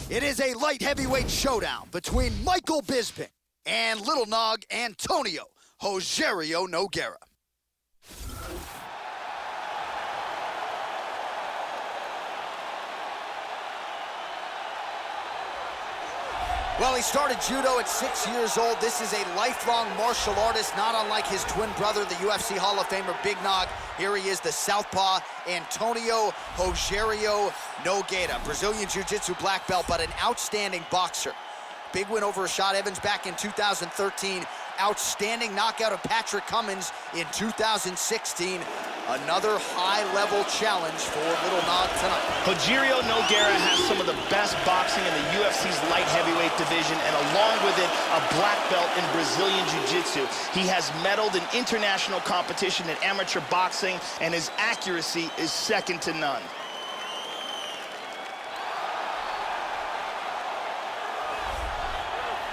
It is a light heavyweight showdown between Michael Bisping and Little Nog Antonio Rogério Nogueira. Well, he started judo at 6 years old. This is a lifelong martial artist, not unlike his twin brother, the UFC Hall of Famer Big Nog. Here he is, the southpaw Antonio Rogério Nogueira, Brazilian Jiu-Jitsu black belt, but an outstanding boxer. Big win over Rashad Evans back in 2013. Outstanding knockout of Patrick Cummins in 2016. Another high-level challenge for Little Nog tonight. Rogério Nogueira has some of the best boxing in the UFC's light heavyweight division, and along with it, a black belt in Brazilian Jiu-Jitsu. He has medaled in international competition in amateur boxing, and his accuracy is second to none.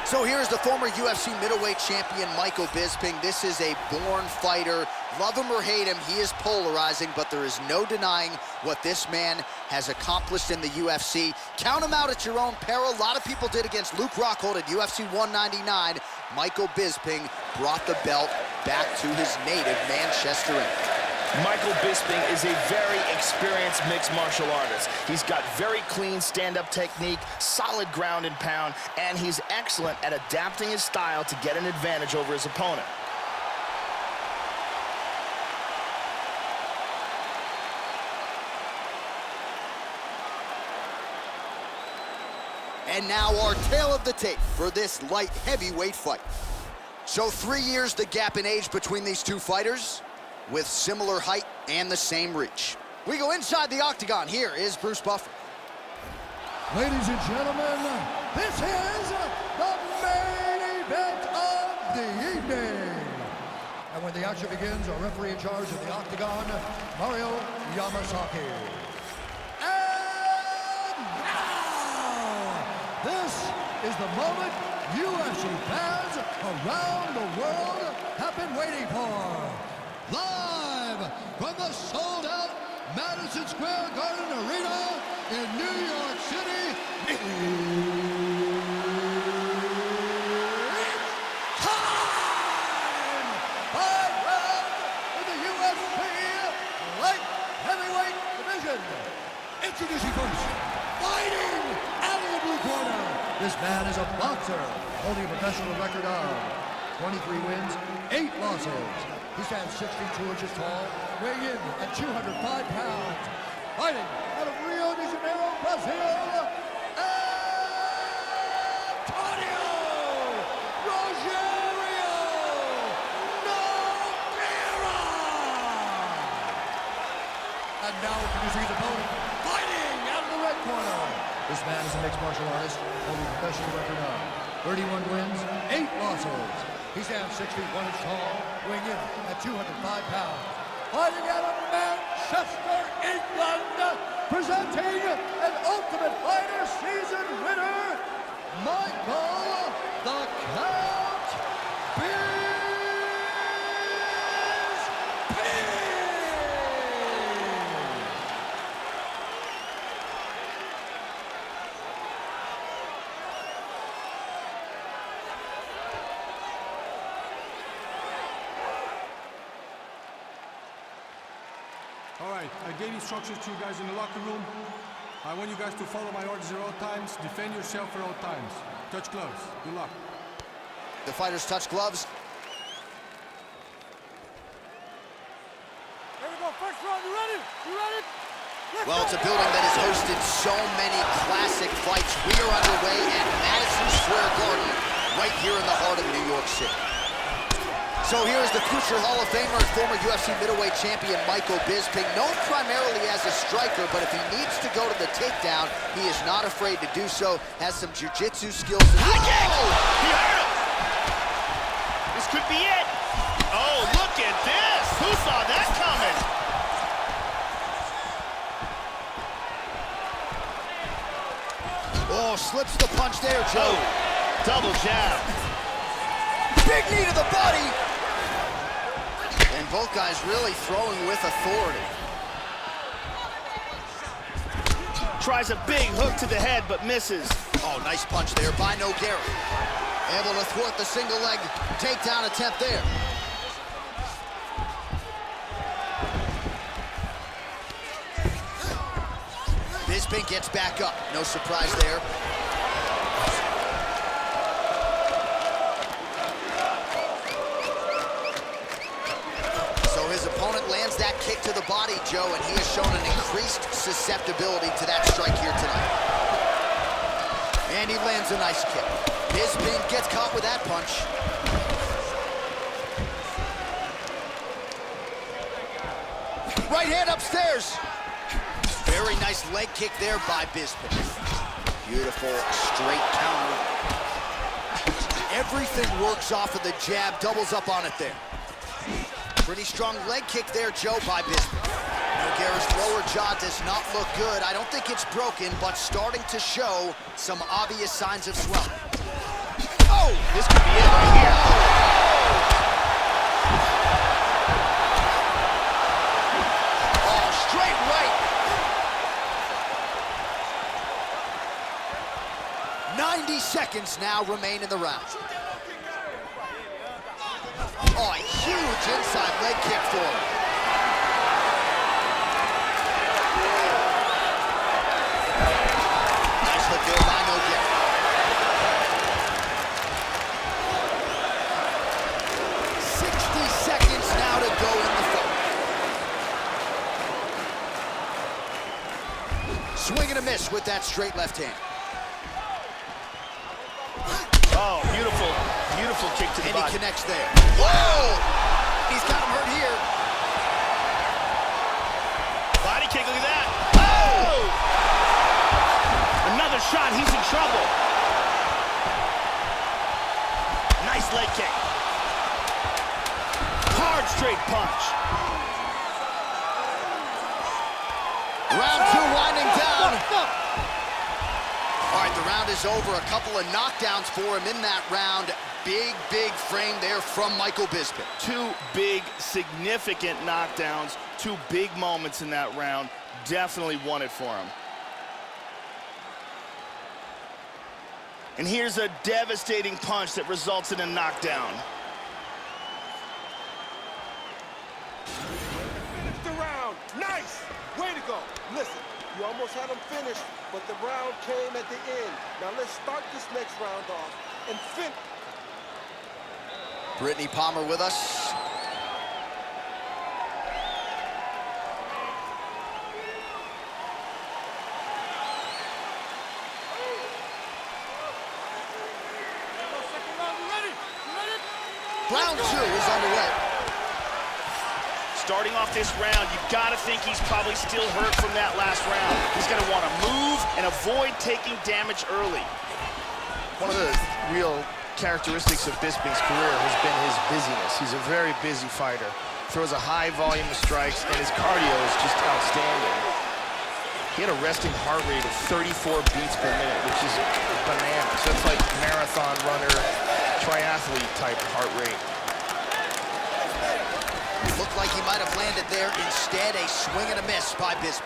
So here's the former UFC middleweight champion, Michael Bisping. This is a born fighter. Love him or hate him, he is polarizing, but there is no denying what this man has accomplished in the UFC. Count him out at your own peril. A lot of people did against Luke Rockhold at UFC 199. Michael Bisping brought the belt back to his native Manchester, England. Michael Bisping is a very experienced mixed martial artist. He's got very clean stand-up technique, solid ground and pound, and he's excellent at adapting his style to get an advantage over his opponent. And now our tale of the tape for this light heavyweight fight. So 3 years the gap in age between these two fighters, with similar height and the same reach. We go inside the octagon. Here is Bruce Buffer. Ladies and gentlemen, this is the main event of the evening. And when the action begins, our referee in charge of the octagon, Mario Yamasaki. And now, this is the moment UFC fans around the world have been waiting for. Live from the sold-out Madison Square Garden Arena in New York City. Time! 5 rounds in the UFC light heavyweight division. Introducing first, fighting out of the blue corner. This man is a boxer, holding a professional record of 23 wins, 8 losses. He stands 62 inches tall, weighing in at 205 pounds. Fighting out of Rio de Janeiro, Brazil, Antonio Rogério Nogueira. And now introducing his opponent, fighting out of the red corner. This man is a mixed martial artist, holding a professional record of 31 wins, 8 losses. He stands 6 feet 1 inch tall, weighing in at 205 pounds. Fighting out of Manchester, England, presenting an Ultimate Fighter season winner, Michael the Count Bisping. All right, I gave instructions to you guys in the locker room. I want you guys to follow my orders at all times, defend yourself at all times. Touch gloves. Good luck. The fighters touch gloves. Here we go, first round, you ready? You ready? Well, it's a building that has hosted so many classic fights. We are underway at Madison Square Garden, right here in the heart of New York City. So here's the future Hall of Famer and former UFC middleweight champion Michael Bisping, known primarily as a striker, but if he needs to go to the takedown, he is not afraid to do so, has some jiu-jitsu skills. High kick! He hurt him! This could be it! Oh, look at this! Who saw that coming? Oh, slips the punch there, Joe. Oh, double jab. Big knee to the body. And both guys really throwing with authority. Tries a big hook to the head, but misses. Oh, nice punch there by Nogueira. Able to thwart the single leg takedown attempt there. Bisping gets back up. No surprise there. So his opponent lands that kick to the body, Joe, and he has shown an increased susceptibility to that strike here tonight. And he lands a nice kick. Bisping gets caught with that punch. Right hand upstairs. Very nice leg kick there by Bisping. Beautiful straight counter. Everything works off of the jab, doubles up on it there. Pretty strong leg kick there, Joe, by Bisping. Nogueira's lower jaw does not look good. I don't think it's broken, but starting to show some obvious signs of swelling. Oh! This could be it right here. Oh, straight right. 90 seconds now remain in the round. Oh, a huge inside leg kick for him. Nice hook there by Nogueira. 60 seconds now to go in the fight. Swing and a miss with that straight left hand. Oh, beautiful, beautiful kick to the body. And he connects there. Whoa! He's got him hurt here. Body kick, look at that. Oh! Another shot, he's in trouble. Nice leg kick. Hard straight punch. Round two winding down. All right, the round is over. A couple of knockdowns for him in that round. Big, big frame there from Michael Bisping. Two big, significant knockdowns, two big moments in that round. Definitely won it for him. And here's a devastating punch that results in a knockdown. Finish the round. Nice. Way to go. Listen, you almost had him finished, but the round came at the end. Now let's start this next round off and finish. Brittany Palmer with us. Round two is underway. Starting off this round, you've got to think he's probably still hurt from that last round. He's going to want to move and avoid taking damage early. One of the real characteristics of Bisping's career has been his busyness. He's a very busy fighter. Throws a high volume of strikes, and his cardio is just outstanding. He had a resting heart rate of 34 beats per minute, which is bananas. So it's like marathon runner, triathlete type heart rate. Looked like he might have landed there. Instead, a swing and a miss by Bisping.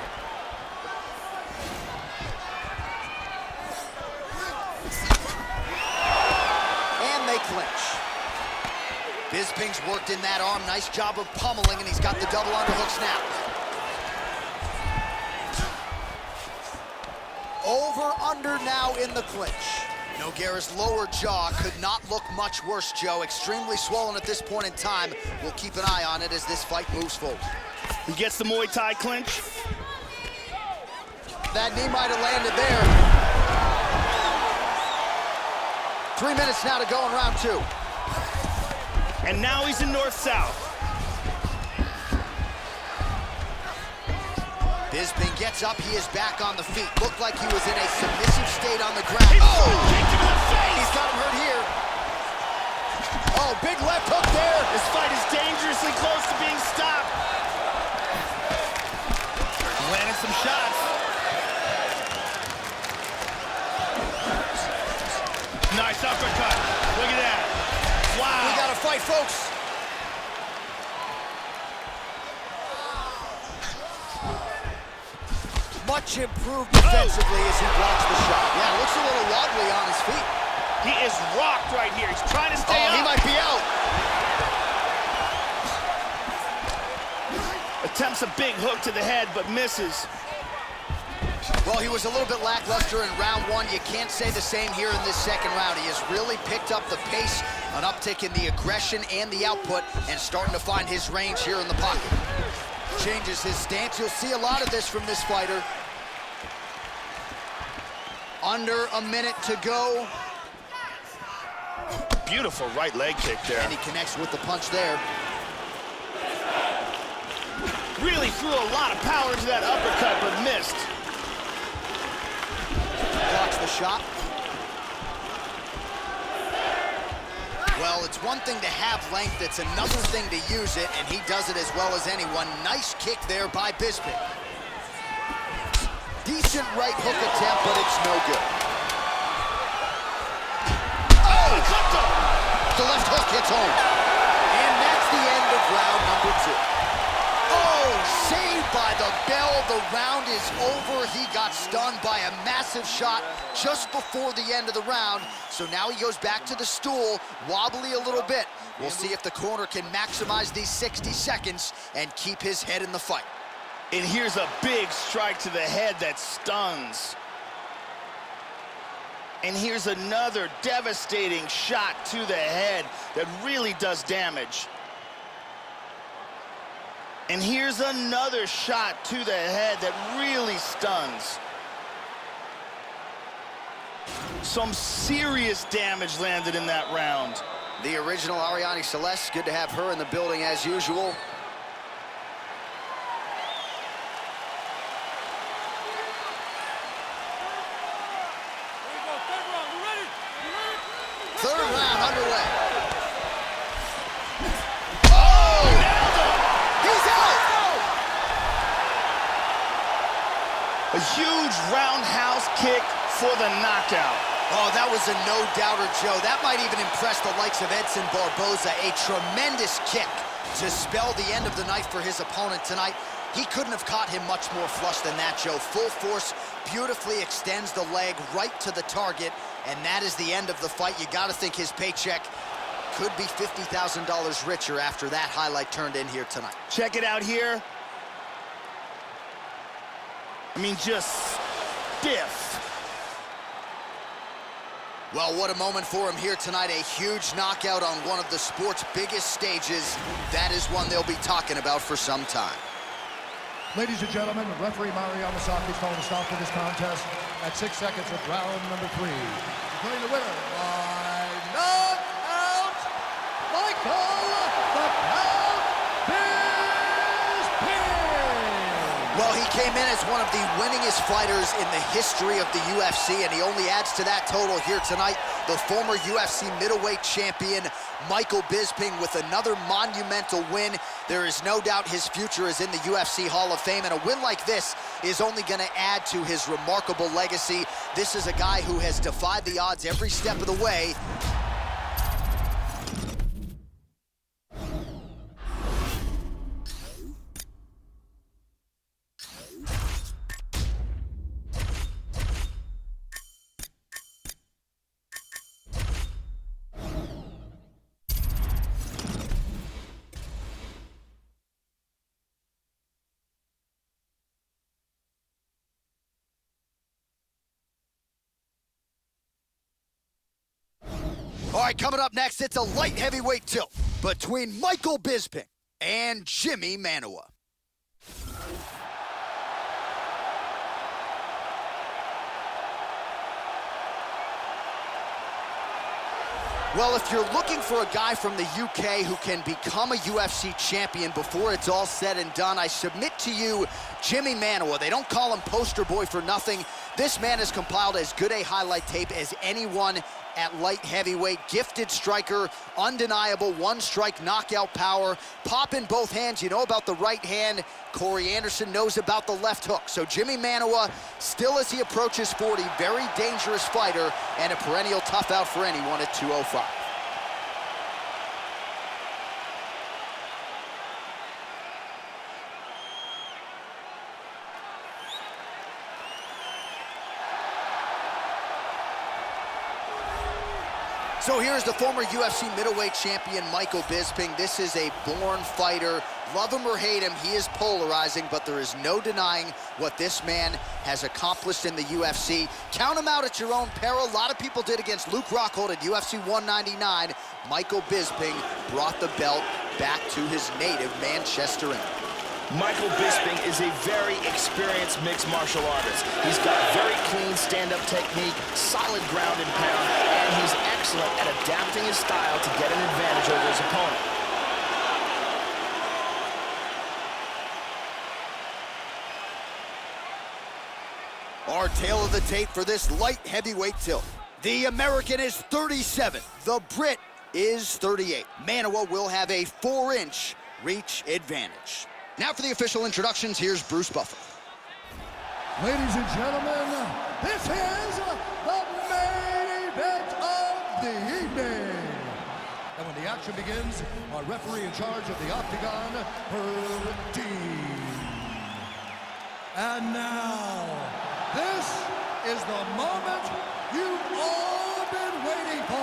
And they clinch. Bisping's worked in that arm. Nice job of pummeling, and he's got the double underhooks now. Over, under now in the clinch. Nogueira's lower jaw could not look much worse, Joe. Extremely swollen at this point in time. We'll keep an eye on it as this fight moves forward. He gets the Muay Thai clinch. That knee might have landed there. 3 minutes now to go in round two. And now he's in north-south. Bisping gets up, he is back on the feet. Looked like he was in a submissive state on the ground. Oh! Kicked him in the face! He's got him hurt here. Oh, big left hook there. This fight is dangerously close to being stopped. Landed some shots. Nice uppercut. Look at that. Wow. We got to fight, folks. Much much improved defensively as he blocks the shot. Yeah, looks a little wobbly on his feet. He is rocked right here. He's trying to stay up. He might be out. Attempts a big hook to the head, but misses. Well, he was a little bit lackluster in round one. You can't say the same here in this second round. He has really picked up the pace, an uptick in the aggression and the output, and starting to find his range here in the pocket. Changes his stance. You'll see a lot of this from this fighter. Under a minute to go. Beautiful right leg kick there. And he connects with the punch there. Really threw a lot of power into that uppercut, but missed. Blocks the shot. Well, it's one thing to have length, it's another thing to use it, and he does it as well as anyone. Nice kick there by Bisping. Decent right hook attempt, but it's no good. Oh! The left hook hits home. And that's the end of round number 2. Oh, saved by the bell. The round is over. He got stunned by a massive shot just before the end of the round. So now he goes back to the stool, wobbly a little bit. We'll see if the corner can maximize these 60 seconds and keep his head in the fight. And here's a big strike to the head that stuns. And here's another devastating shot to the head that really does damage. And here's another shot to the head that really stuns. Some serious damage landed in that round. The original Ariane Celeste, good to have her in the building as usual. Third round underway. A huge roundhouse kick for the knockout. Oh, that was a no-doubter, Joe. That might even impress the likes of Edson Barboza. A tremendous kick to spell the end of the night for his opponent tonight. He couldn't have caught him much more flush than that, Joe. Full force, beautifully extends the leg right to the target, and that is the end of the fight. You got to think his paycheck could be $50,000 richer after that highlight turned in here tonight. Check it out here. I mean, just stiff. Well, what a moment for him here tonight. A huge knockout on one of the sport's biggest stages. That is one they'll be talking about for some time. Ladies and gentlemen, referee Mario Yamasaki is calling a stop to this contest at 6 seconds of round number 3. Declaring the winner by knockout, Michael the Pound Bisping. Well, he came in as one of the winningest fighters in the history of the UFC, and he only adds to that total here tonight. The former UFC middleweight champion, Michael Bisping, with another monumental win. There is no doubt his future is in the UFC Hall of Fame, and a win like this is only going to add to his remarkable legacy. This is a guy who has defied the odds every step of the way. All right, coming up next, it's a light heavyweight tilt between Michael Bisping and Jimmy Manuwa. Well, if you're looking for a guy from the UK who can become a UFC champion before it's all said and done, I submit to you Jimmy Manuwa. They don't call him poster boy for nothing. This man has compiled as good a highlight tape as anyone at light heavyweight. Gifted striker, undeniable one-strike knockout power, pop in both hands. You know about the right hand. Corey Anderson knows about the left hook. So Jimmy Manuwa, still as he approaches 40, very dangerous fighter and a perennial tough out for anyone at 205. So here's the former UFC middleweight champion, Michael Bisping. This is a born fighter. Love him or hate him, he is polarizing, but there is no denying what this man has accomplished in the UFC. Count him out at your own peril. A lot of people did against Luke Rockhold at UFC 199. Michael Bisping brought the belt back to his native Manchester, England. Michael Bisping is a very experienced mixed martial artist. He's got very clean stand-up technique, solid ground and pound, and he's excellent at adapting his style to get an advantage over his opponent. Our tale of the tape for this light heavyweight tilt. The American is 37. The Brit is 38. Manawa will have a 4-inch reach advantage. Now for the official introductions, here's Bruce Buffer. Ladies and gentlemen, this is the main event of the evening. And when the action begins, our referee in charge of the Octagon, Brady. And now, this is the moment you've all been waiting for.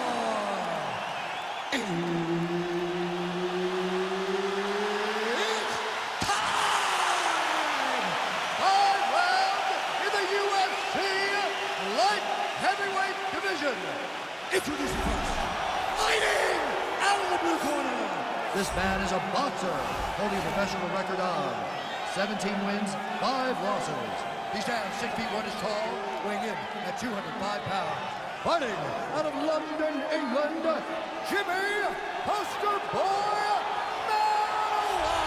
Introducing first, fighting out of the blue corner. This man is a boxer, holding a professional record of 17 wins, 5 losses. He stands 6 feet 1 inch tall, weighing in at 205 pounds. Fighting out of London, England, Jimmy Poster Boy Manoa.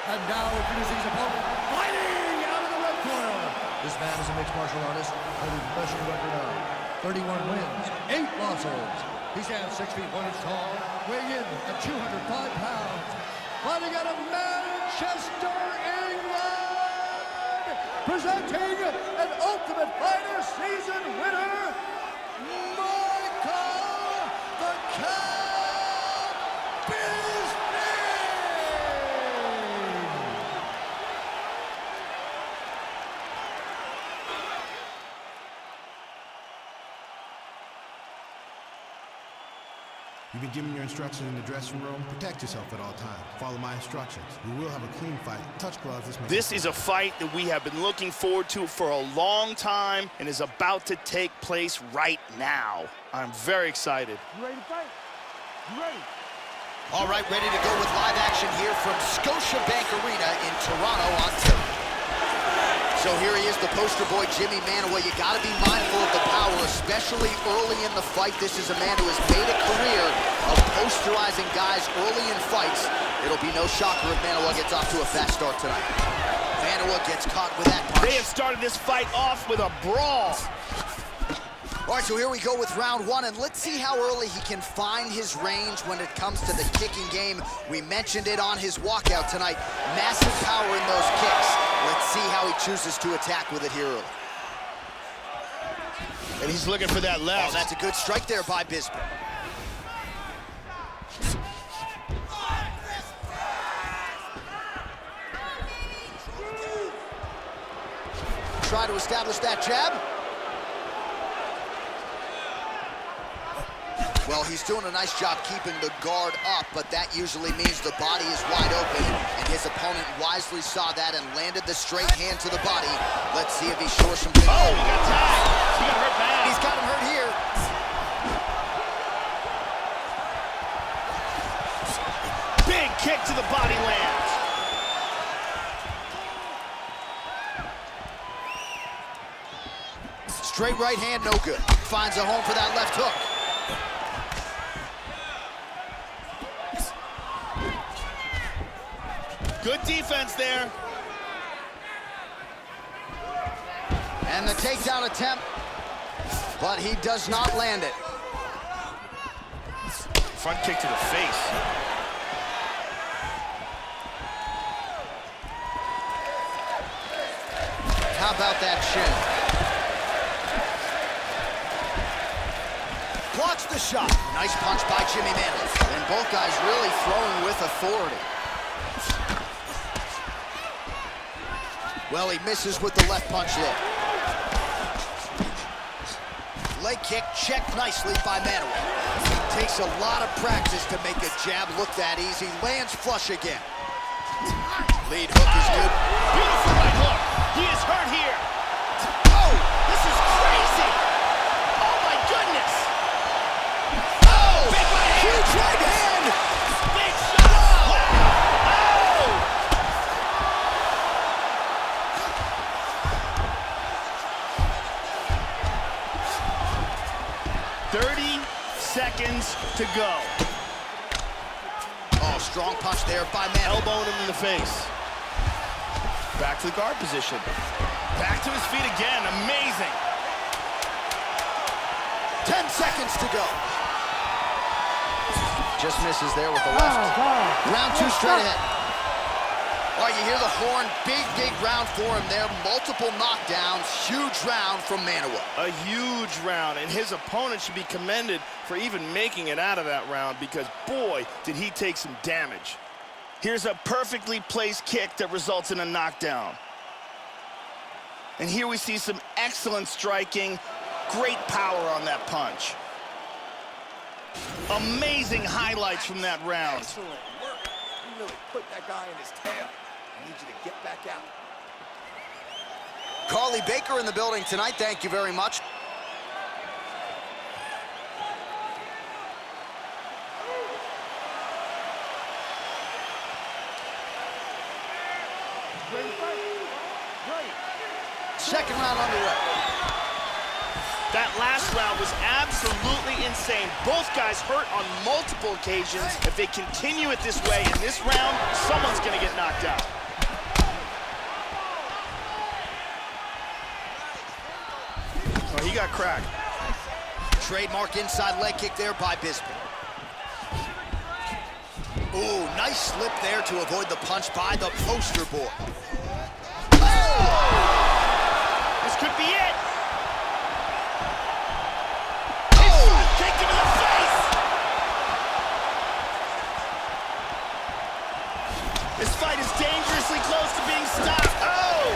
And now introducing his opponent, fighting out of the red corner. This man is a mixed martial artist, holding a professional record of 31 wins, 8 losses. He stands 6 feet 1 inch tall, weighing in at 205 pounds. Fighting out of Manchester, England, presenting an Ultimate Fighter season winner, Michael the Count Bisping. You've been given your instructions in the dressing room. Protect yourself at all times. Follow my instructions. We will have a clean fight. Touch gloves. This is a fight that we have been looking forward to for a long time and is about to take place right now. I'm very excited. You ready to fight? You ready? All right, ready to go with live action here from Scotiabank Arena in Toronto, Ontario. So here he is, the poster boy, Jimmy Manoa. You gotta be mindful of the power, especially early in the fight. This is a man who has made a career of posterizing guys early in fights. It'll be no shocker if Manoa gets off to a fast start tonight. Manoa gets caught with that punch. They have started this fight off with a brawl. All right, so here we go with round 1, and let's see how early he can find his range when it comes to the kicking game. We mentioned it on his walkout tonight. Massive power in those kicks. Let's see how he chooses to attack with it here early. And he's looking for that left. Oh, that's a good strike there by Bisping. Try to establish that jab. Well, he's doing a nice job keeping the guard up, but that usually means the body is wide open, and his opponent wisely saw that and landed the straight hand to the body. Let's see if he shores some big. Oh, he got tagged. He got hurt bad. He's got him hurt here. Big kick to the body lands. Straight right hand, no good. Finds a home for that left hook. Good defense there. And the takedown attempt, but he does not land it. Front kick to the face. How about that shin? Blocks the shot. Nice punch by Jimmy Manoa. And both guys really throwing with authority. Well, he misses with the left punch there. leg kick checked nicely by Manuel. Takes a lot of practice to make a jab look that easy. Lands flush again. Lead hook is good. Beautiful right hook. He is hurt here. Oh, this is crazy. Oh, my goodness. Oh, big right hand. Huge right hand. Big shot. Wow. Oh. 30 seconds to go. Oh, strong punch there by Manuel. Elbowing him in the face. Back to the guard position. Back to his feet again. Amazing. 10 seconds to go. Just misses there with the left. Round 2 straight ahead. All right, you hear the horn. Big round for him there. Multiple knockdowns. Huge round from Manuel. A huge round, and his opponent should be commended for even making it out of that round because, boy, did he take some damage. Here's a perfectly placed kick that results in a knockdown. And here we see some excellent striking. Great power on that punch. Amazing highlights from that round. Excellent work. You really put that guy in his tail. I need you to get back out. Carly Baker in the building tonight. Thank you very much. Second round underway. That last round was absolutely insane. Both guys hurt on multiple occasions. If they continue it this way in this round, someone's gonna get knocked out. Oh, he got cracked. Trademark inside leg kick there by Bisping. Ooh, nice slip there to avoid the punch by the poster boy. This could be it. Kick him in the face. This fight is dangerously close to being stopped. Oh!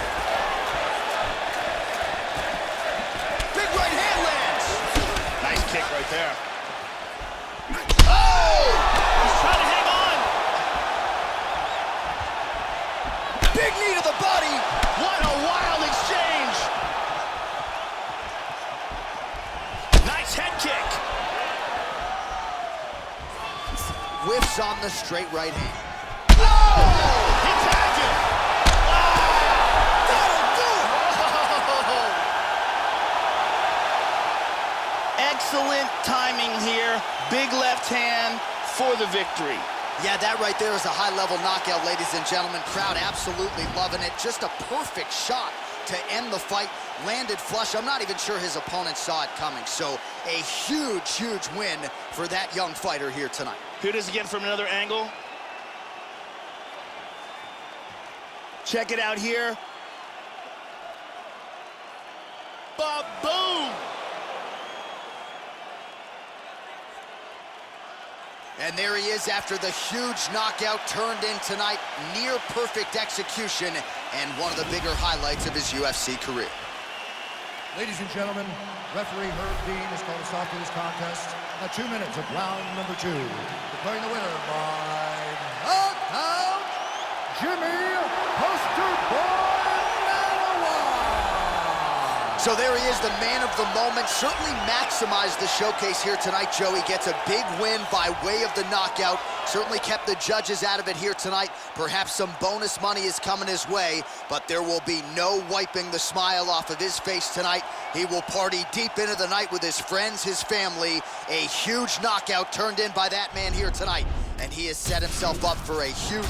Big right hand lands. Nice kick right there. Oh! He's trying to hang on. Big knee to the body. What a wild exchange. Nice head kick. Whiffs on the straight right hand. He tagged him. That'll do it. Excellent timing here. Big left hand for the victory. Yeah, that right there is a high-level knockout, ladies and gentlemen. Crowd absolutely loving it. Just a perfect shot to end the fight. Landed flush. I'm not even sure his opponent saw it coming. So a huge win for that young fighter here tonight. Here it is again from another angle. Check it out here. Ba-boom! And there he is after the huge knockout turned in tonight. Near perfect execution and one of the bigger highlights of his UFC career. Ladies and gentlemen, referee Herb Dean has called a stop to this contest at 2 minutes of round number 2. Declaring the winner by knockout, Jimmy Poster Boy Manuel. So there he is, the man of the moment. Certainly maximized the showcase here tonight, Joey. Gets a big win by way of the knockout. Certainly kept the judges out of it here tonight. Perhaps some bonus money is coming his way, but there will be no wiping the smile off of his face tonight. He will party deep into the night with his friends, his family. A huge knockout turned in by that man here tonight, and he has set himself up for a huge...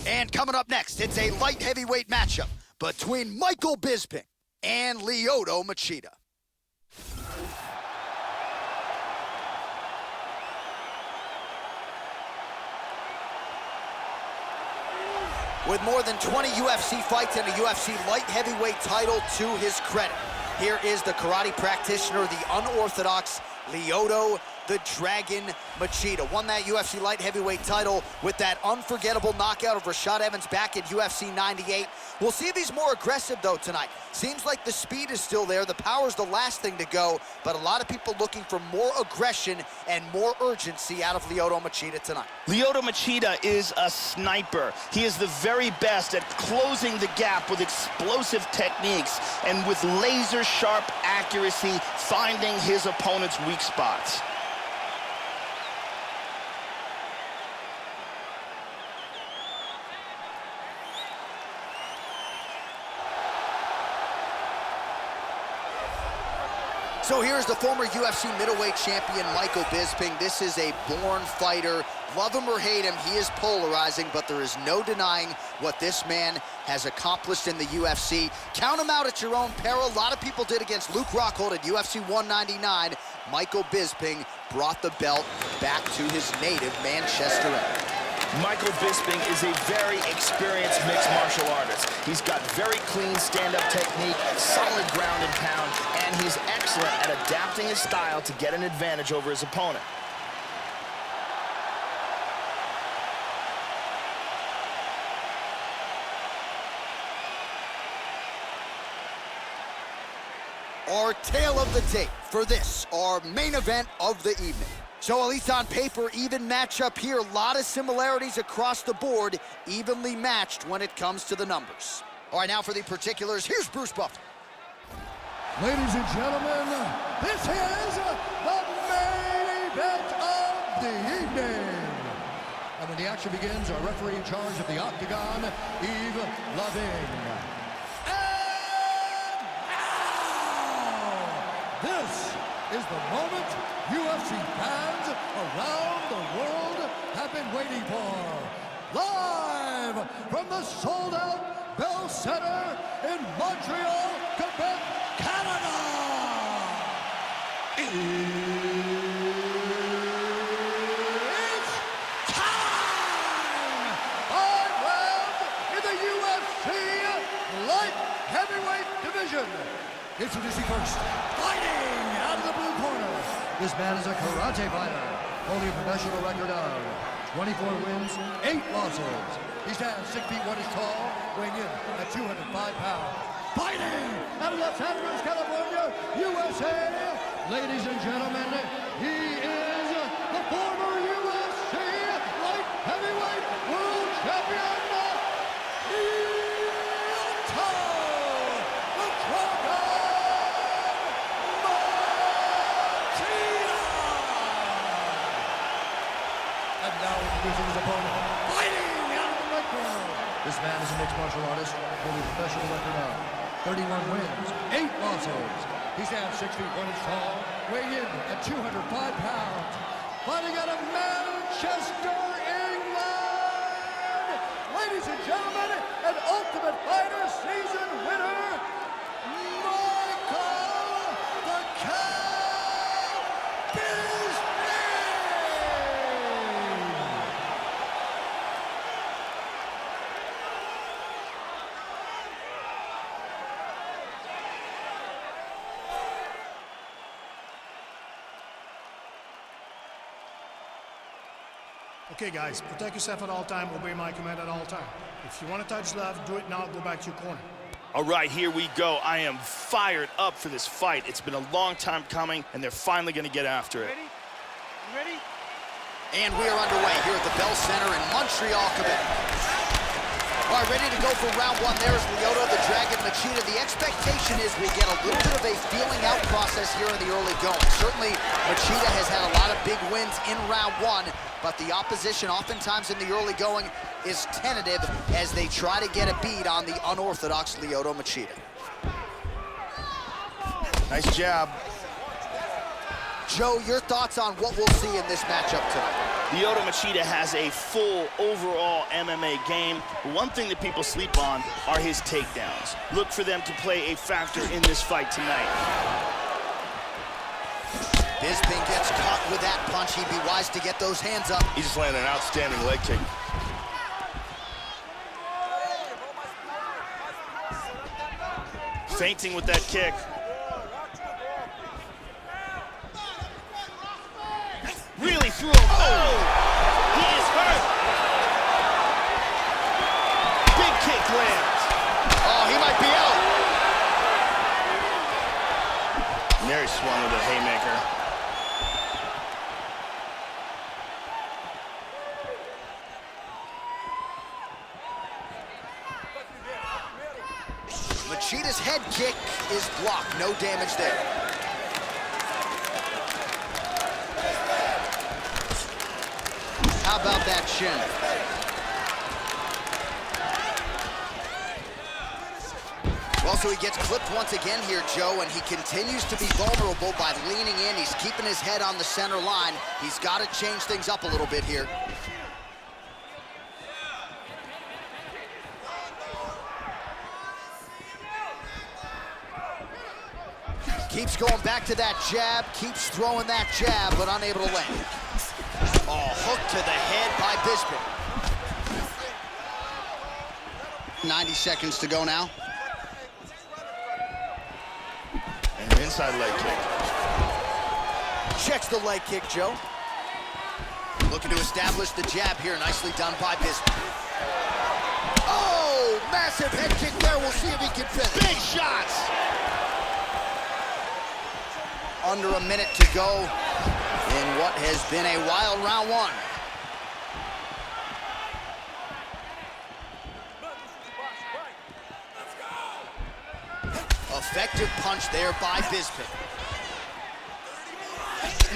And coming up next, it's a light heavyweight matchup between Michael Bisping and Lyoto Machida. With more than 20 UFC fights and a UFC light heavyweight title to his credit, here is the karate practitioner, the unorthodox Lyoto the Dragon Machida. Won that UFC light heavyweight title with that unforgettable knockout of Rashad Evans back in UFC 98. We'll see if he's more aggressive, though, tonight. Seems like the speed is still there. The power's the last thing to go, but a lot of people looking for more aggression and more urgency out of Lyoto Machida tonight. Lyoto Machida is a sniper. He is the very best at closing the gap with explosive techniques and with laser-sharp accuracy, finding his opponent's weak spots. So here's the former UFC middleweight champion, Michael Bisping. This is a born fighter. Love him or hate him, he is polarizing, but there is no denying what this man has accomplished in the UFC. Count him out at your own peril. A lot of people did against Luke Rockhold at UFC 199. Michael Bisping brought the belt back to his native Manchester area. Michael Bisping is a very experienced mixed martial artist. He's got very clean stand-up technique, solid ground and pound, and he's excellent at adapting his style to get an advantage over his opponent. Our tale of the tape for this, our main event of the evening. So at least on paper, even matchup here. A lot of similarities across the board, evenly matched when it comes to the numbers. All right, now for the particulars, here's Bruce Buffer. Ladies and gentlemen, this is the main event of the evening. And when the action begins, our referee in charge of the Octagon, Yves Lavigne. And now, this is the moment UFC fans around the world have been waiting for. Live from the sold-out Bell Center in Montreal, Quebec, Canada. It's time! 5 rounds in the UFC light heavyweight division. Introducing first, fighting out of the blue corner. This man is a karate fighter, holding a professional record of 24 wins, 8 losses. He stands 6 feet 1 inch tall, weighing in at 205 pounds. Fighting out of Los Angeles, California, USA. Ladies and gentlemen, he is the former UFC light heavyweight world champion, introducing his opponent, fighting out of the right corner. This man is a mixed martial artist, holding a professional record of 31 wins, 8 losses. He stands 6 feet 1 inch tall, weighing in at 205 pounds. Fighting out of Manchester, England. Ladies and gentlemen, an Ultimate Fighter season winner, Michael the Cat Bisping. Okay, guys, protect yourself at all time, obey my command at all time. If you want to touch left, do it now, go back to your corner. All right, here we go. I am fired up for this fight. It's been a long time coming, and they're finally going to get after it. Ready? You ready? And we are underway here at the Bell Center in Montreal, Quebec. All right, ready to go for round one. There's Lyoto the Dragon Machida. The expectation is we'll get a little bit of a feeling out process here in the early going. Certainly, Machida has had a lot of big wins in round one, but the opposition oftentimes in the early going is tentative as they try to get a bead on the unorthodox Lyoto Machida. Nice jab. Joe, your thoughts on what we'll see in this matchup tonight? Lyoto Machida has a full overall MMA game. One thing that people sleep on are his takedowns. Look for them to play a factor in this fight tonight. Bisping gets caught with that punch. He'd be wise to get those hands up. He just landed an outstanding leg kick. Feinting with that kick. Really threw him. Oh! He is hurt. Big kick lands. Oh, he might be out. And there he swung with a haymaker. Machida's head kick is blocked. No damage there. How about that shin? Well, so he gets clipped once again here, Joe, and he continues to be vulnerable by leaning in. He's keeping his head on the center line. He's got to change things up a little bit here. Keeps going back to that jab, keeps throwing that jab, but unable to land. Oh, hook to the head by Bisping. 90 seconds to go now. And an inside leg kick. Checks the leg kick, Joe. Looking to establish the jab here. Nicely done by Bisping. Oh, massive head kick there. We'll see if he can finish. Big shots. Under a minute to go in what has been a wild round one. Effective punch there by Bisping.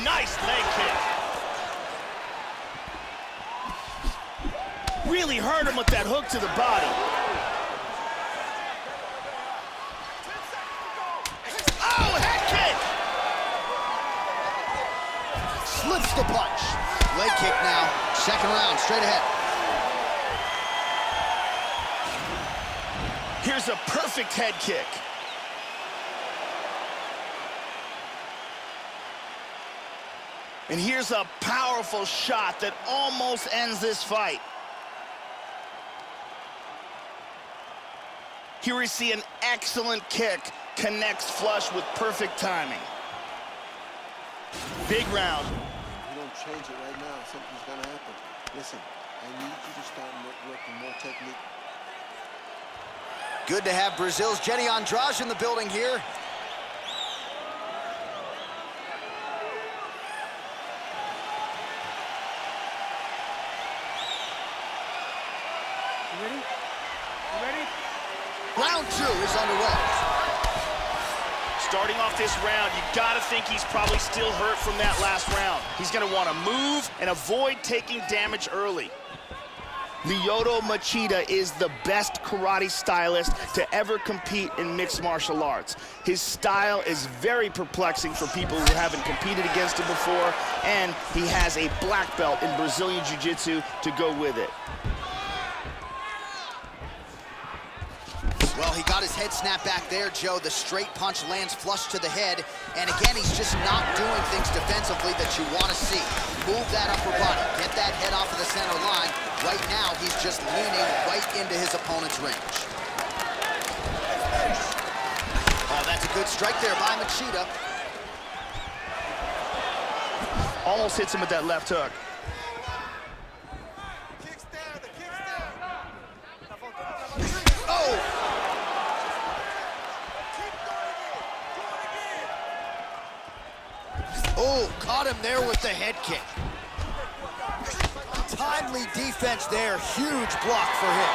Nice leg kick. Really hurt him with that hook to the body. Oh, head kick! Slips the punch. Leg kick now. Second round, straight ahead. Here's a perfect head kick. And here's a powerful shot that almost ends this fight. Here we see an excellent kick, connects flush with perfect timing. Big round. If you don't change it right now, something's gonna happen. Listen, I need you to start working more technique. Good to have Brazil's Jenny Andrade in the building here. You ready? You ready? Round two is underway. Starting off this round, you gotta think he's probably still hurt from that last round. He's gonna wanna move and avoid taking damage early. Lyoto Machida is the best karate stylist to ever compete in mixed martial arts. His style is very perplexing for people who haven't competed against him before, and he has a black belt in Brazilian Jiu-Jitsu to go with it. Well, he got his head snapped back there, Joe. The straight punch lands flush to the head. And again, he's just not doing things defensively that you want to see. Move that upper body. Get that head off of the center line. Right now, he's just leaning right into his opponent's range. Oh, that's a good strike there by Machida. Almost hits him with that left hook. Oh! Oh, caught him there with the head kick. Timely defense there, huge block for him.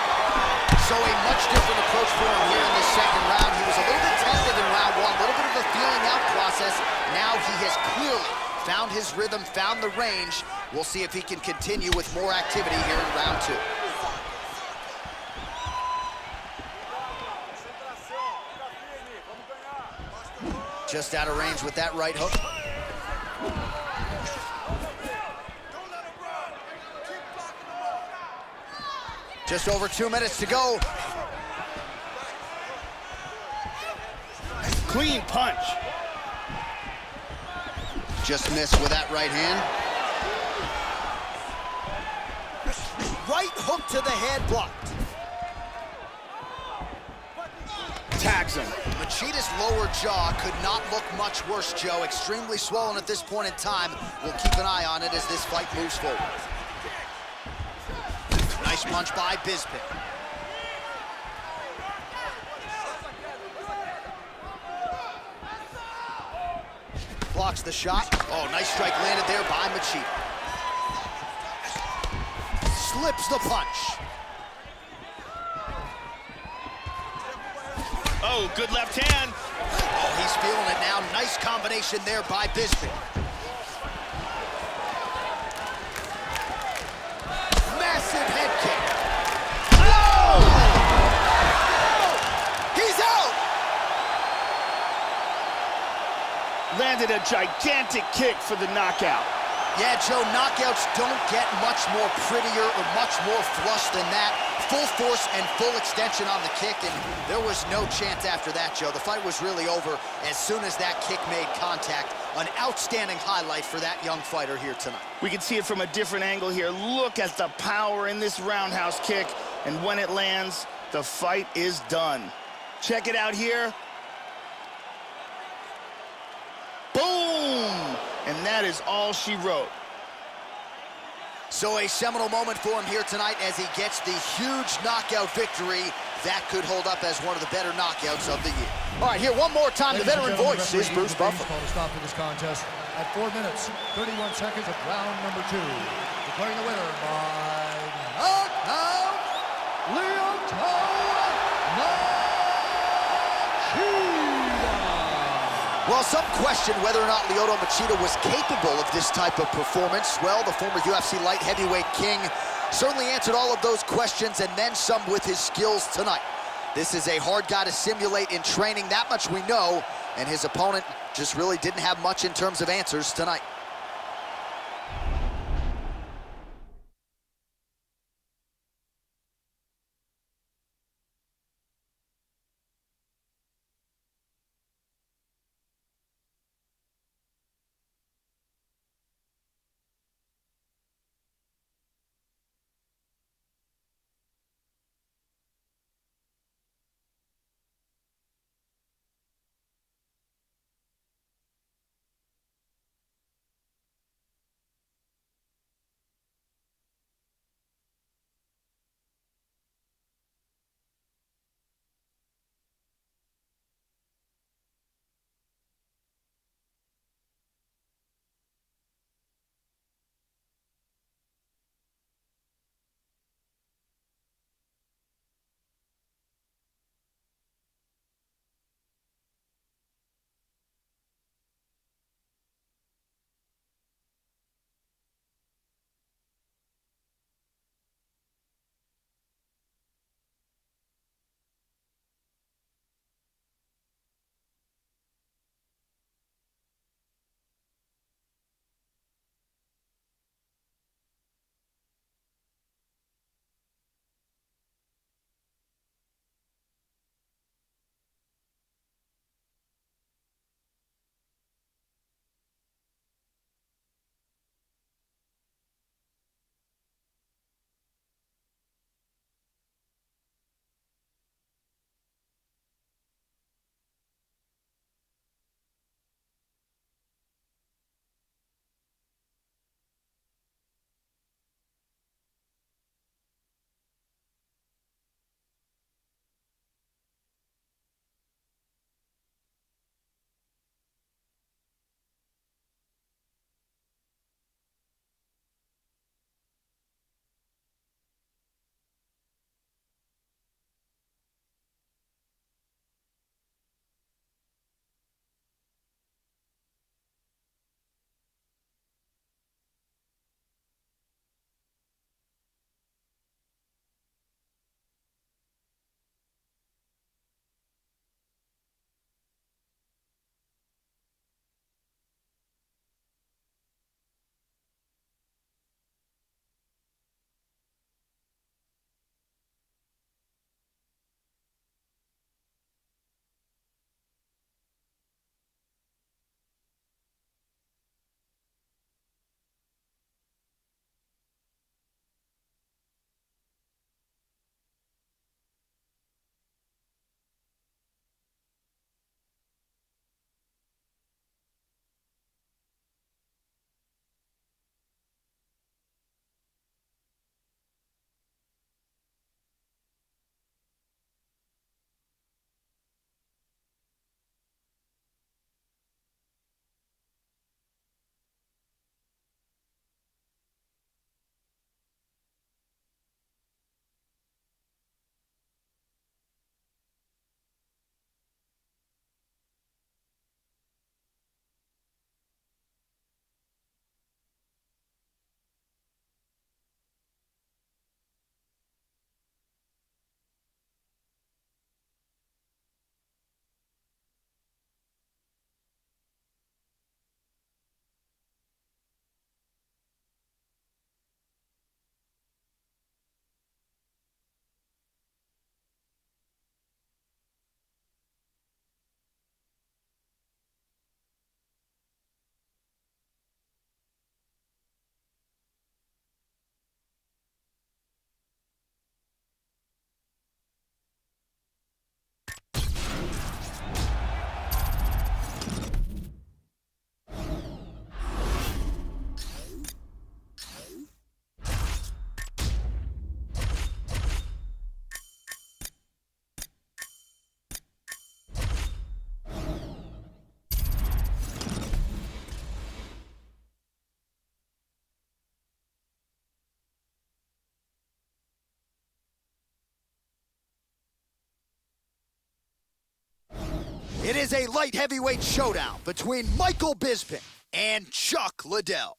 So a much different approach for him here in this second round. He was a little bit tentative in round one, a little bit of a feeling out process. Now he has clearly found his rhythm, found the range. We'll see if he can continue with more activity here in round two. Just out of range with that right hook. Just over 2 minutes to go. Clean punch. Just missed with that right hand. Right hook to the head blocked. tags him. Machida's lower jaw could not look much worse, Joe. Extremely swollen at this point in time. We'll keep an eye on it as this fight moves forward. Nice punch by Bisping. Blocks the shot. Oh, nice strike landed there by Machida. Slips the punch. Oh, good left hand. Oh, he's feeling it now. Nice combination there by Bisping. Massive head kick. Oh! He's out! Landed a gigantic kick for the knockout. Yeah, Joe, knockouts don't get much more prettier or much more flush than that. Full force and full extension on the kick, and there was no chance after that, Joe. The fight was really over as soon as that kick made contact. An outstanding highlight for that young fighter here tonight. We can see it from a different angle here. Look at the power in this roundhouse kick, and when it lands, the fight is done. Check it out here. Boom! And that is all she wrote. So a seminal moment for him here tonight as he gets the huge knockout victory. That could hold up as one of the better knockouts of the year. All right, here one more time, the veteran voice is Bruce Buffer. Called a stop to this contest at 4 minutes, 31 seconds of round number 2. Declaring the winner by knockout, Well, some question whether or not Lyoto Machida was capable of this type of performance. Well, the former UFC light heavyweight king certainly answered all of those questions and then some with his skills tonight. This is a hard guy to simulate in training, that much we know, and his opponent just really didn't have much in terms of answers tonight. is a light heavyweight showdown between Michael Bisping and Chuck Liddell.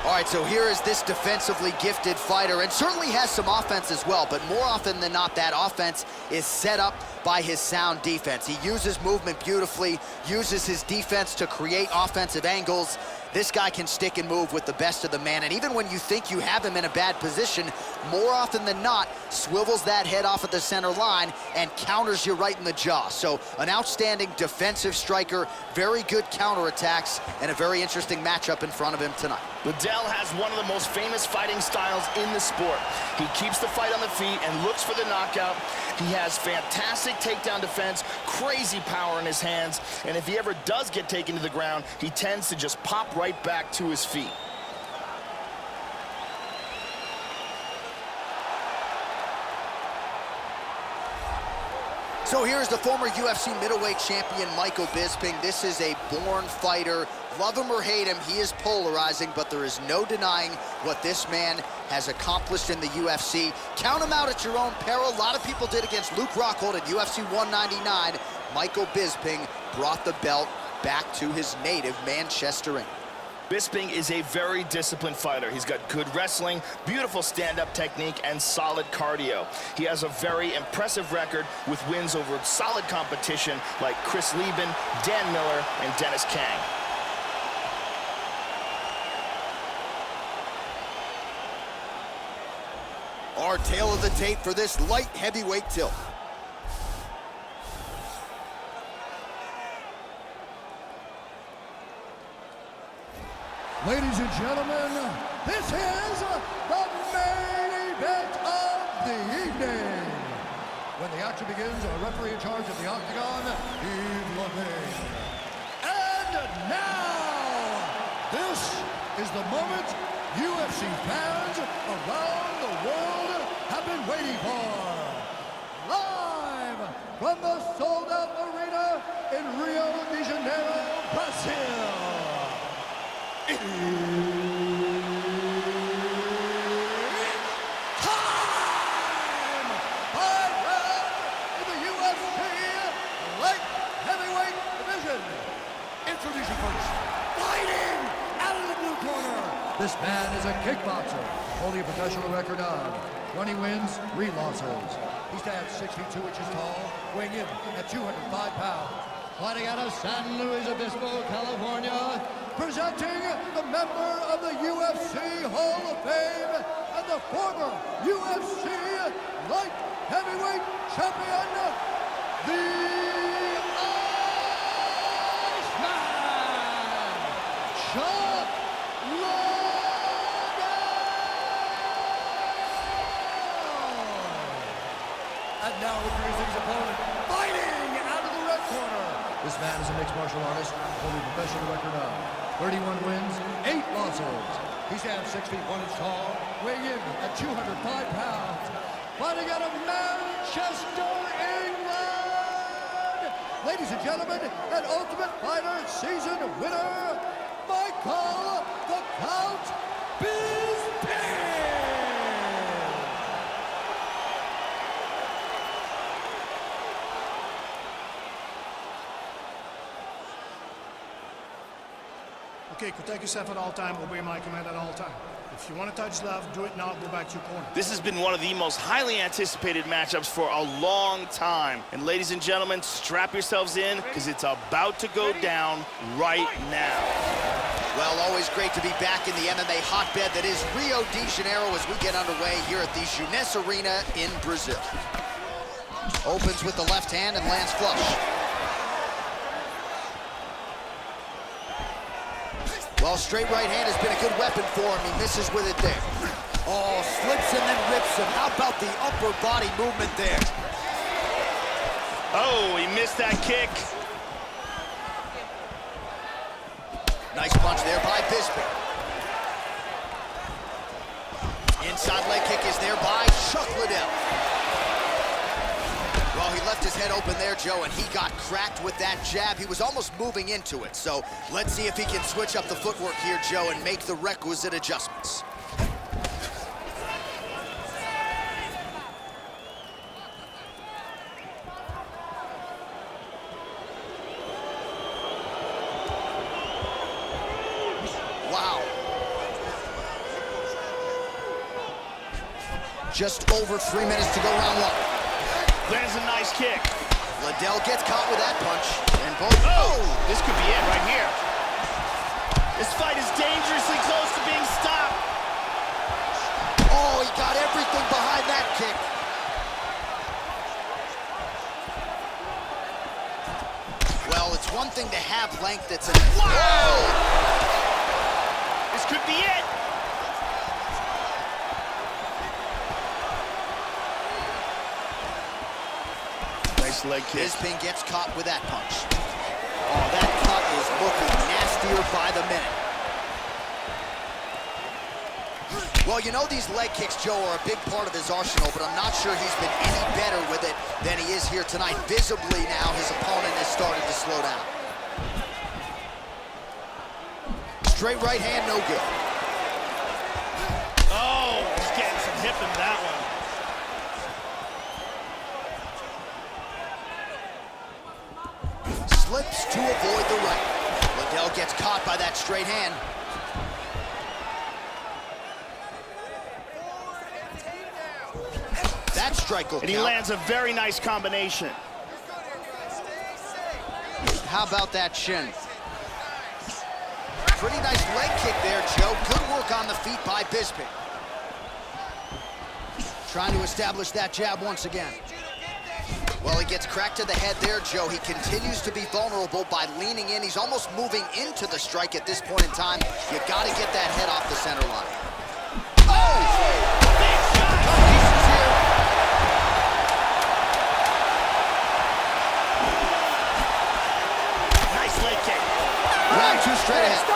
All right, so here is this defensively gifted fighter, and certainly has some offense as well, but more often than not, that offense is set up by his sound defense. He uses movement beautifully, uses his defense to create offensive angles. This guy can stick and move with the best of the man, and even when you think you have him in a bad position, more often than not, swivels that head off at the center line and counters you right in the jaw. So an outstanding defensive striker, very good counterattacks, and a very interesting matchup in front of him tonight. Liddell has one of the most famous fighting styles in the sport. He keeps the fight on the feet and looks for the knockout. He has fantastic takedown defense, crazy power in his hands, and if he ever does get taken to the ground, he tends to just pop right back to his feet. So here's the former UFC middleweight champion, Michael Bisping. This is a born fighter. Love him or hate him, he is polarizing, but there is no denying what this man has accomplished in the UFC. Count him out at your own peril. A lot of people did against Luke Rockhold at UFC 199. Michael Bisping brought the belt back to his native Manchester, England. Bisping is a very disciplined fighter. He's got good wrestling, beautiful stand-up technique, and solid cardio. He has a very impressive record with wins over solid competition like Chris Lieben, Dan Miller, and Dennis Kang. Our tale of the tape for this light heavyweight tilt. Ladies and gentlemen, this is the main event of the evening. When the action begins, our referee in charge of the octagon, Yves Levine. And now, this is the moment UFC fans around the world have been waiting for. Live from the sold-out arena in Rio de Janeiro, Brazil. It's time! Five rounds in the UFC light heavyweight division. Introducing first, fighting out of the blue corner. This man is a kickboxer, holding a professional record of 20 wins, 3 losses. He stands 6 feet 2 inches tall, weighing in at 205 pounds. Fighting out of San Luis Obispo, California, presenting the member of the UFC Hall of Fame and the former UFC light heavyweight champion, the Iceman, Chuck Liddell. And now introducing his opponent, fighting out of the red corner. This man is a mixed martial artist, holding a professional record of 31 wins, 8 losses. He stands 6 feet 1 inch tall, weighing in at 205 pounds. Fighting out of Manchester, England. Ladies and gentlemen, an Ultimate Fighter season winner, Michael the Count Bisping. Okay, protect yourself at all time, obey my command at all time. If you want to touch love, do it now, go back to your corner. This has been one of the most highly anticipated matchups for a long time. And ladies and gentlemen, strap yourselves in, because it's about to go down right now. Well, always great to be back in the MMA hotbed that is Rio de Janeiro as we get underway here at the Jeunesse Arena in Brazil. Opens with the left hand and lands flush. Well, straight right hand has been a good weapon for him. He misses with it there. Oh, slips and then rips him. How about the upper body movement there? Oh, he missed that kick. Nice punch there by Bisping. Inside leg kick is there by Chuck Liddell. Well, he left his head open there, Joe, and he got cracked with that jab. He was almost moving into it. So let's see if he can switch up the footwork here, Joe, and make the requisite adjustments. Just over 3 minutes to go, round one. Lands a nice kick. Liddell gets caught with that punch. And both, this could be it right here. This fight is dangerously close to being stopped. Oh, he got everything behind that kick. Well, it's one thing to have length, it's a... Wow! This could be it. Nice leg kick. Bisping gets caught with that punch. Oh, that cut is looking nastier by the minute. Well, you know these leg kicks, Joe, are a big part of his arsenal, but I'm not sure he's been any better with it than he is here tonight. Visibly now, his opponent has started to slow down. Straight right hand, no good. Oh, he's getting some hip in that one. Slips to avoid the right. Liddell gets caught by that straight hand. That strike will count. And he lands a very nice combination. How about that shin? Pretty nice leg kick there, Joe. Good work on the feet by Bisping. Trying to establish that jab once again. Well, he gets cracked to the head there, Joe. He continues to be vulnerable by leaning in. He's almost moving into the strike at this point in time. You got to get that head off the center line. Oh! Big shot! Pieces here. Nice leg kick. Round two straight ahead.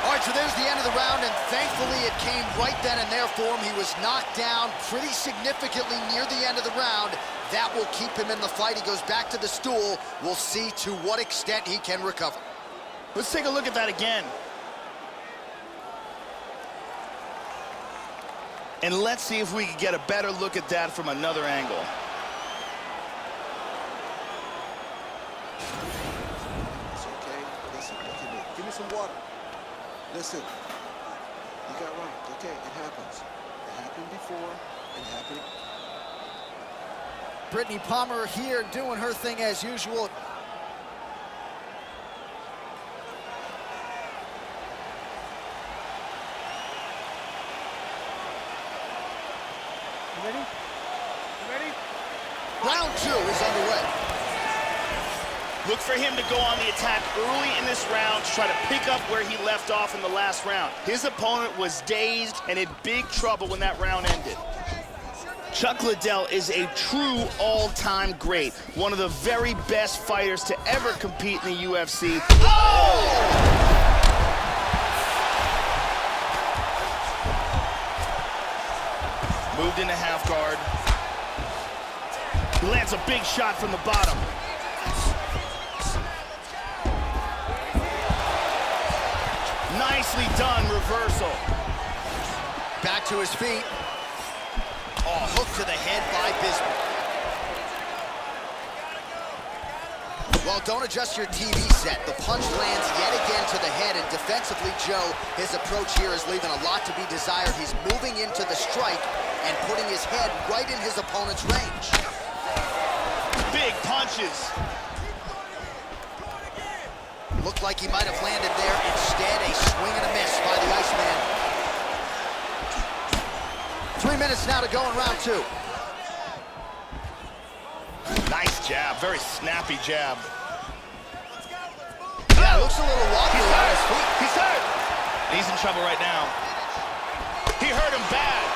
All right, so there's the end of the round, and thankfully it came right then and there for him. He was knocked down pretty significantly near the end of the round. That will keep him in the fight. He goes back to the stool. We'll see to what extent he can recover. Let's take a look at that again. And let's see if we can get a better look at that from another angle. It's okay. Listen, look at me. Give me some water. Listen. You got right. Okay, it happens. It happened before. It happened. Brittany Palmer here doing her thing as usual. You ready? You ready? Round two is underway. Look for him to go on the attack early in this round to try to pick up where he left off in the last round. His opponent was dazed and in big trouble when that round ended. Chuck Liddell is a true all-time great, one of the very best fighters to ever compete in the UFC. Oh! Moved into half guard. He lands a big shot from the bottom. Nicely done reversal. Back to his feet. Oh, hook to the head by Bisping. Well, don't adjust your TV set. The punch lands yet again to the head, and defensively, Joe, his approach here is leaving a lot to be desired. He's moving into the strike and putting his head right in his opponent's range. Big punches. Looked like he might have landed there. Instead, a swing and a miss by the Iceman. 3 minutes now to go in round two. Nice jab, very snappy jab. Yeah, looks a little wobbly on his feet. He's hurt. He's in trouble right now. He hurt him bad.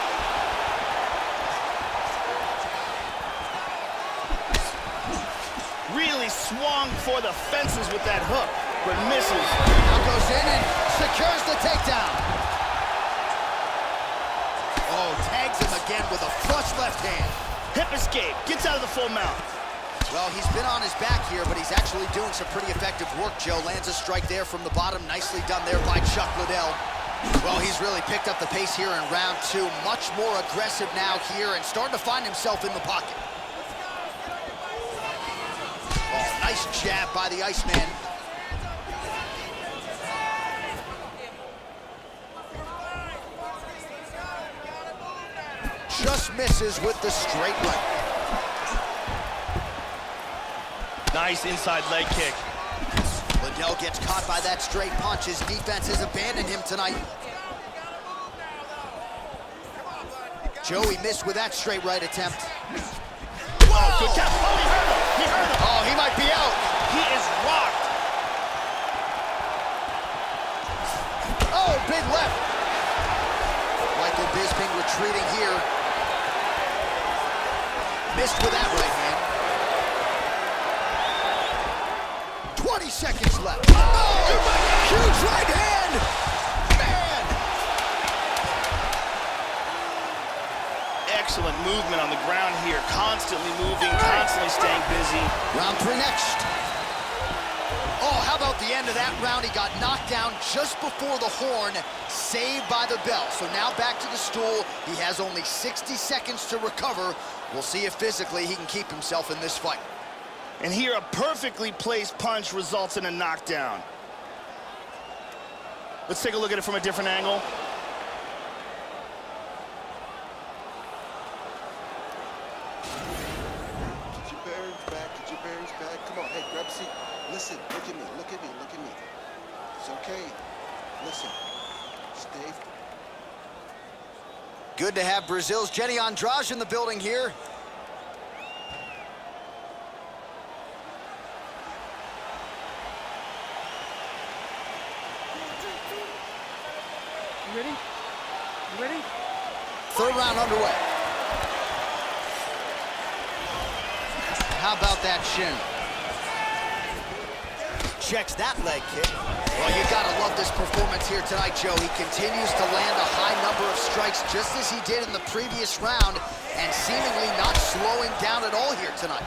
Really swung for the fences with that hook, but misses. Now goes in and secures the takedown. Oh, tags him again with a flush left hand. Hip escape, gets out of the full mount. Well, he's been on his back here, but he's actually doing some pretty effective work, Joe. Lands a strike there from the bottom. Nicely done there by Chuck Liddell. Well, he's really picked up the pace here in round two. Much more aggressive now here and starting to find himself in the pocket. Oh, nice jab by the Iceman. misses with the straight right. Nice inside leg kick. Liddell gets caught by that straight punch. His defense has abandoned him tonight. Joey missed with that straight right attempt. Whoa! Good catch. Oh, he hurt him. He hurt him. Oh, he might be out. He is rocked. Oh, big left. Michael Bisping retreating here. Missed with that right hand. 20 seconds left. Oh, huge right hand. Man. Excellent movement on the ground here. Constantly moving, constantly staying busy. Round 3 next. Oh, how about the end of that round? He got knocked down just before the horn, saved by the bell. So now back to the stool. He has only 60 seconds to recover. We'll see if physically he can keep himself in this fight. And here, a perfectly placed punch results in a knockdown. Let's take a look at it from a different angle. Get your bearings back, get your bearings back. Come on, hey, grab a seat. Listen, look at me, look at me, look at me. It's okay. Listen, stay. Good to have Brazil's Jenny Andrade in the building here. You ready? You ready? Third round underway. How about that shin? Checks that leg kick. Well, you gotta love this performance here tonight, Joe. He continues to land a high number of strikes just as he did in the previous round and seemingly not slowing down at all here tonight.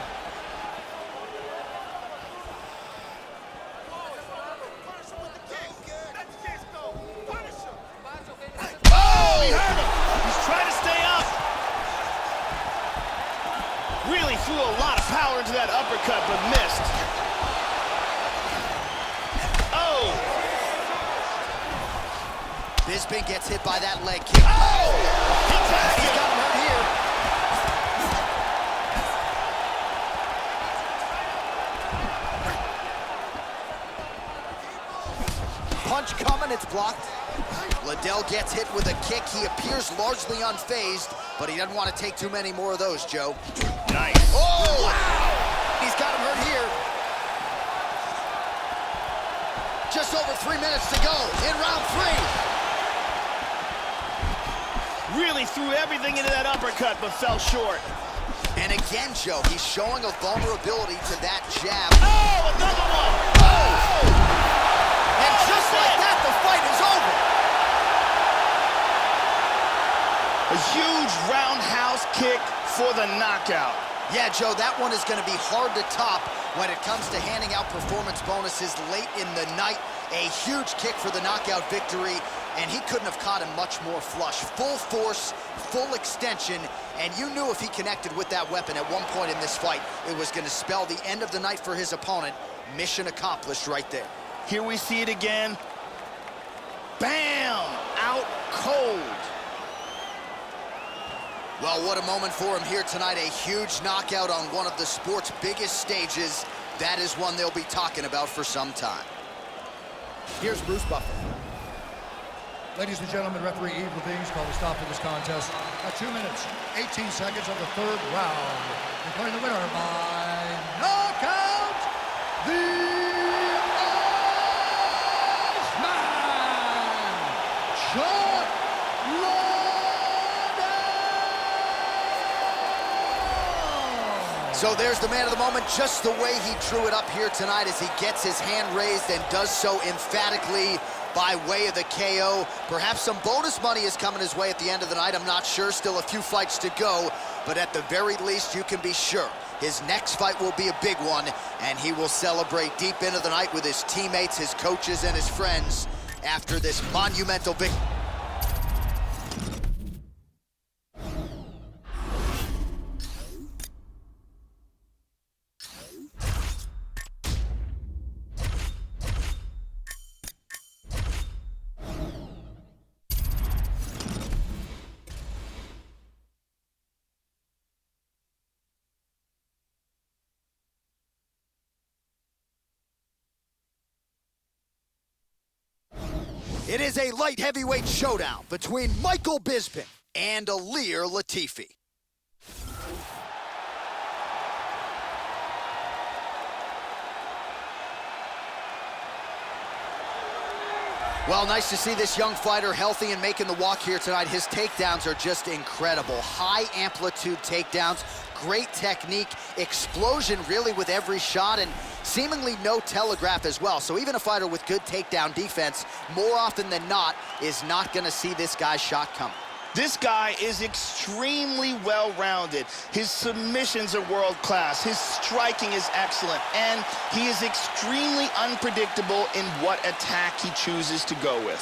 Oh, he hurt him. He's trying to stay up. Really threw a lot of power into that uppercut, but missed. Oh! Bisping gets hit by that leg kick. Oh! He's got him hurt here. Punch coming, it's blocked. Liddell gets hit with a kick. He appears largely unfazed, but he doesn't want to take too many more of those, Joe. Nice. Oh! Wow! He's got him hurt here. Just over 3 minutes to go in round 3. Really threw everything into that uppercut, but fell short. And again, Joe, he's showing a vulnerability to that jab. Oh, another one! Oh! And just like that, the fight is over. A huge roundhouse kick for the knockout. Yeah, Joe, that one is going to be hard to top when it comes to handing out performance bonuses late in the night. A huge kick for the knockout victory, and he couldn't have caught him much more flush. Full force, full extension, and you knew if he connected with that weapon at one point in this fight, it was going to spell the end of the night for his opponent. Mission accomplished right there. Here we see it again. Bam! Out cold. Well, what a moment for him here tonight. A huge knockout on one of the sport's biggest stages. That is one they'll be talking about for some time. Here's Bruce Buffer. Ladies and gentlemen, referee Yves Leving's called a stop to this contest at 2 minutes, 18 seconds of the third round. Declaring the winner by knockout, the Iceman, So there's the man of the moment, just the way he drew it up here tonight as he gets his hand raised and does so emphatically by way of the KO. Perhaps some bonus money is coming his way at the end of the night. I'm not sure. Still a few fights to go. But at the very least, you can be sure his next fight will be a big one, and he will celebrate deep into the night with his teammates, his coaches, and his friends after this monumental victory. It is a light heavyweight showdown between Michael Bisping and Ilir Latifi. Well, nice to see this young fighter healthy and making the walk here tonight. His takedowns are just incredible. High amplitude takedowns, great technique, explosion really with every shot, and seemingly no telegraph as well. So even a fighter with good takedown defense, more often than not, is not gonna see this guy's shot coming. This guy is extremely well-rounded. His submissions are world-class. His striking is excellent. And he is extremely unpredictable in what attack he chooses to go with.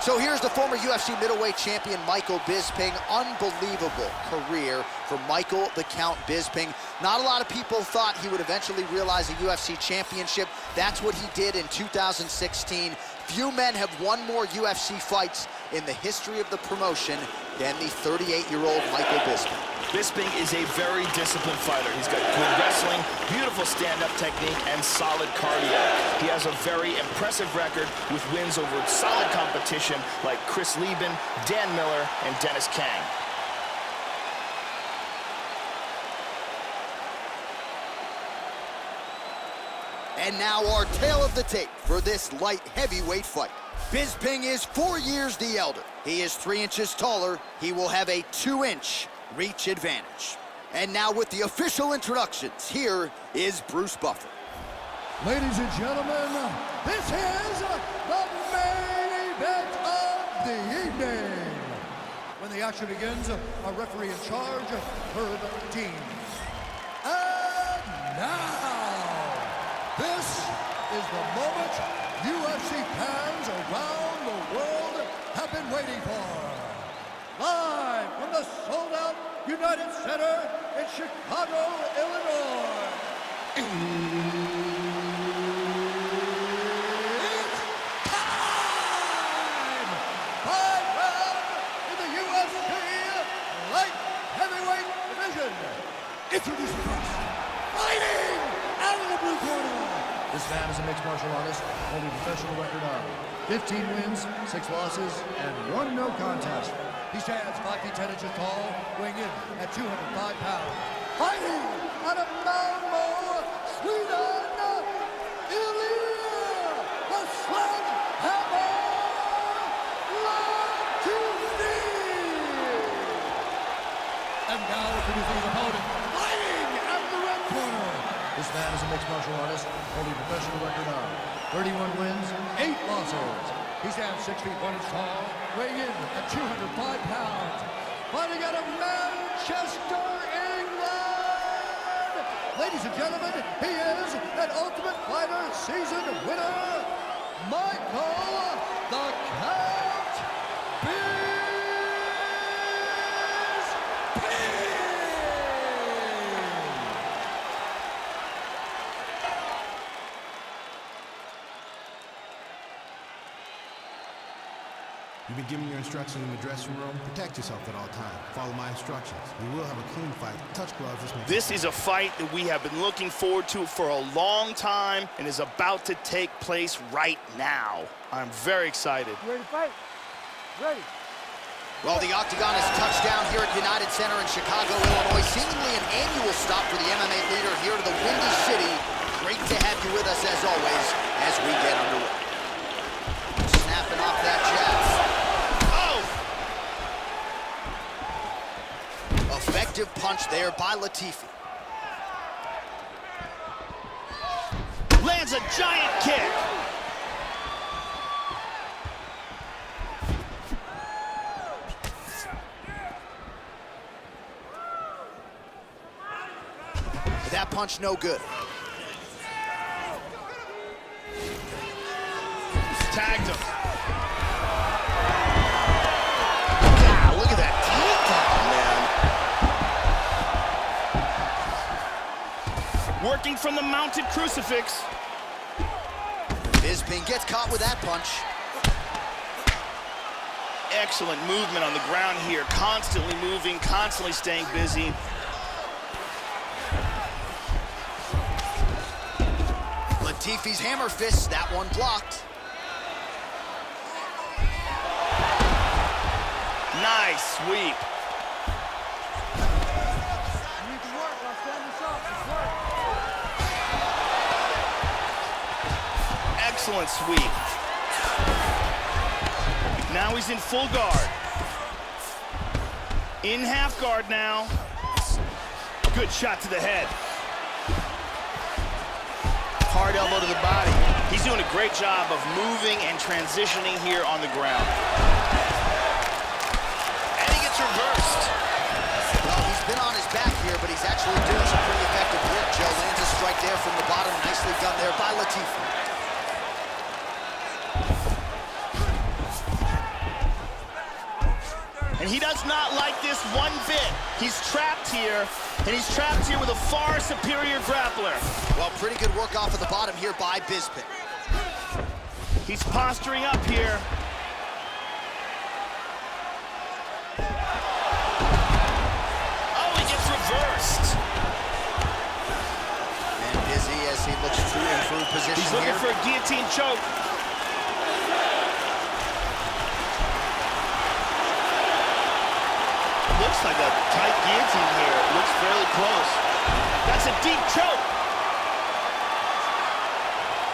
So here's the former UFC middleweight champion, Michael Bisping. Unbelievable career for Michael the Count Bisping. Not a lot of people thought he would eventually realize a UFC championship. That's what he did in 2016. Few men have won more UFC fights in the history of the promotion than the 38-year-old Michael Bisping. Bisping is a very disciplined fighter. He's got good wrestling, beautiful stand-up technique, and solid cardio. He has a very impressive record with wins over solid competition like Chris Lieben, Dan Miller, and Dennis Kang. And now our tale of the tape for this light heavyweight fight. Bisping is 4 years the elder. He is 3 inches taller. He will have a 2-inch reach advantage. And now with the official introductions, here is Bruce Buffer. Ladies and gentlemen, this is the main event of the evening. When the action begins, our referee in charge, Herb Dean. And now, this is the moment UFC fans around the world have been waiting for. Live from the sold-out United Center in Chicago, Illinois. It's time! 5 rounds in the UFC light heavyweight division. Introducing first, fighting out of the blue corner. This man is a mixed martial artist, holding a professional record of 15 wins, 6 losses, and 1 no contest. He stands 5 feet 10 inches tall, weighing in at 205 pounds. Fighting out of Malmo, Sweden, Ilir the Sledgehammer Latifi. And now introducing his opponent, fighting out of the red corner. This man is a mixed martial artist, holding a professional record of 31 wins, 8 losses. He stands 6 feet 1 inch tall, weighing in at 205 pounds. Fighting out of Manchester, England. Ladies and gentlemen, he is an Ultimate Fighter season winner, Michael the Count Bisping. You've been given your instructions in the dressing room. Protect yourself at all times. Follow my instructions. We will have a clean fight. Touch gloves. This is a fight that we have been looking forward to for a long time and is about to take place right now. I'm very excited. You ready to fight? Ready. Well, the Octagon is touched down here at United Center in Chicago, Illinois. Seemingly an annual stop for the MMA leader here to the Windy City. Great to have you with us as always as we get underway. Snapping off that jab. Effective punch there by Latifi. Lands a giant kick. That punch no good. Tagged him. Wow, look at that takedown, man. Working from the mounted crucifix. Bisping gets caught with that punch. Excellent movement on the ground here, constantly moving, constantly staying busy. Latifi's hammer fist, that one blocked. Nice sweep. You need to work. Now stand this up. Just work. Excellent sweep. Now he's in full guard. In half guard now. Good shot to the head. Hard elbow to the body. He's doing a great job of moving and transitioning here on the ground. And he gets reversed. Well, he's been on his back here, but he's actually doing some pretty effective work. Joe lands a strike there from the bottom. Nicely done there by Latifi. And he does not like this one bit. He's trapped here, and he's trapped here with a far superior grappler. Well, pretty good work off of the bottom here by Bisping. He's posturing up here. Oh, he gets reversed. And busy as he looks to improve position He's looking here. for a guillotine choke. Looks like a tight guillotine here. It looks fairly close. That's a deep choke.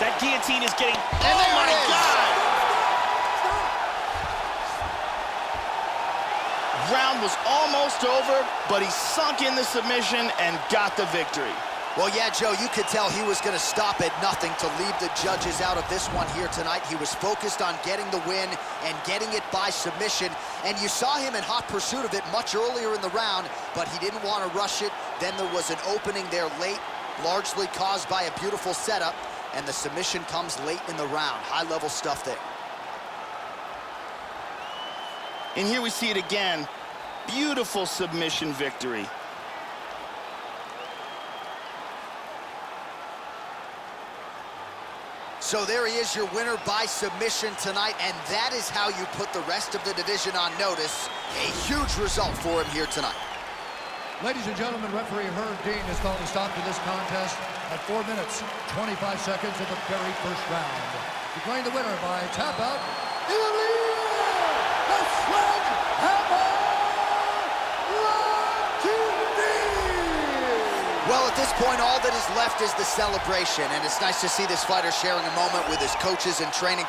That guillotine is getting... And oh my God! Round was almost over, but he sunk in the submission and got the victory. Well, yeah, Joe, you could tell he was going to stop at nothing to leave the judges out of this one here tonight. He was focused on getting the win and getting it by submission. And you saw him in hot pursuit of it much earlier in the round, but he didn't want to rush it. Then there was an opening there late, largely caused by a beautiful setup, and the submission comes late in the round. High-level stuff there. And here we see it again. Beautiful submission victory. So there he is, your winner by submission tonight, and that is how you put the rest of the division on notice. A huge result for him here tonight. Ladies and gentlemen, referee Herb Dean has called a stop to this contest at 4 minutes, 25 seconds of the very first round. Declaring the winner by tap out, the Sledgehammer! Well, at this point, all that is left is the celebration, and it's nice to see this fighter sharing a moment with his coaches and training